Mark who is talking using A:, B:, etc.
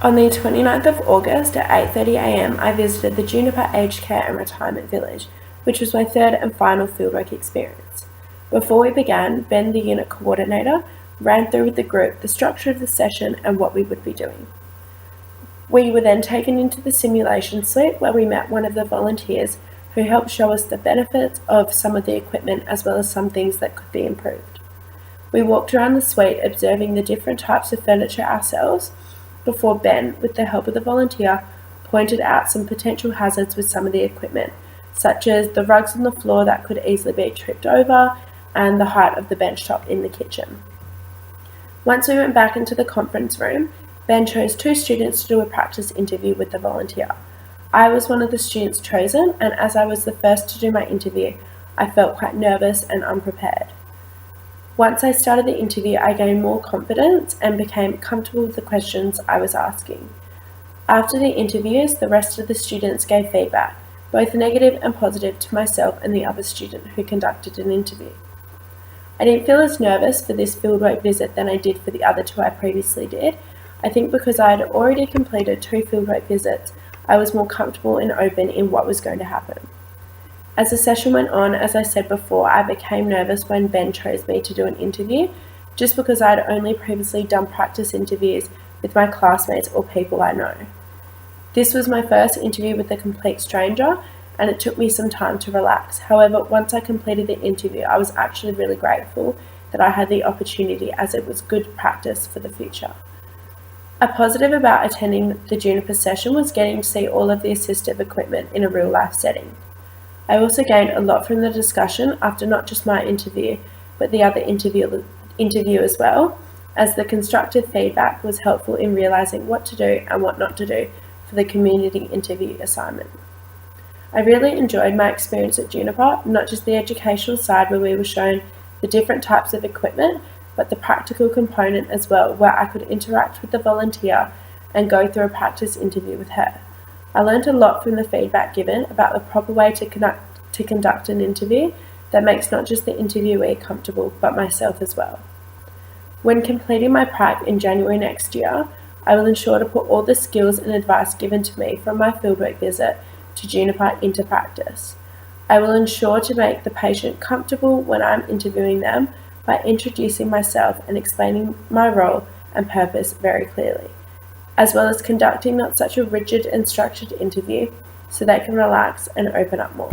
A: On the 29th of August at 8:30 a.m, I visited the Juniper Aged Care and Retirement Village, which was my third and final fieldwork experience. Before we began, Ben, the unit coordinator, ran through with the group the structure of the session and what we would be doing. We were then taken into the simulation suite where we met one of the volunteers who helped show us the benefits of some of the equipment as well as some things that could be improved. We walked around the suite observing the different types of furniture ourselves before Ben, with the help of the volunteer, pointed out some potential hazards with some of the equipment, such as the rugs on the floor that could easily be tripped over and the height of the bench top in the kitchen. Once we went back into the conference room, Ben chose 2 students to do a practice interview with the volunteer. I was one of the students chosen, and as I was the first to do my interview, I felt quite nervous and unprepared. Once I started the interview, I gained more confidence and became comfortable with the questions I was asking. After the interviews, the rest of the students gave feedback, both negative and positive, to myself and the other student who conducted an interview. I didn't feel as nervous for this fieldwork visit than I did for the other 2 I previously did. I think because I had already completed 2 fieldwork visits, I was more comfortable and open in what was going to happen. As the session went on, as I said before, I became nervous when Ben chose me to do an interview, just because I had only previously done practice interviews with my classmates or people I know. This was my first interview with a complete stranger, and it took me some time to relax. However, once I completed the interview, I was actually really grateful that I had the opportunity, as it was good practice for the future. A positive about attending the Juniper session was getting to see all of the assistive equipment in a real-life setting. I also gained a lot from the discussion after not just my interview, but the other interview as well, as the constructive feedback was helpful in realising what to do and what not to do for the community interview assignment. I really enjoyed my experience at Juniper, not just the educational side where we were shown the different types of equipment, but the practical component as well, where I could interact with the volunteer and go through a practice interview with her. I learned a lot from the feedback given about the proper way to conduct an interview that makes not just the interviewee comfortable, but myself as well. When completing my prac in January next year, I will ensure to put all the skills and advice given to me from my fieldwork visit to Juniper into practice. I will ensure to make the patient comfortable when I'm interviewing them by introducing myself and explaining my role and purpose very clearly, as well as conducting not such a rigid and structured interview so they can relax and open up more.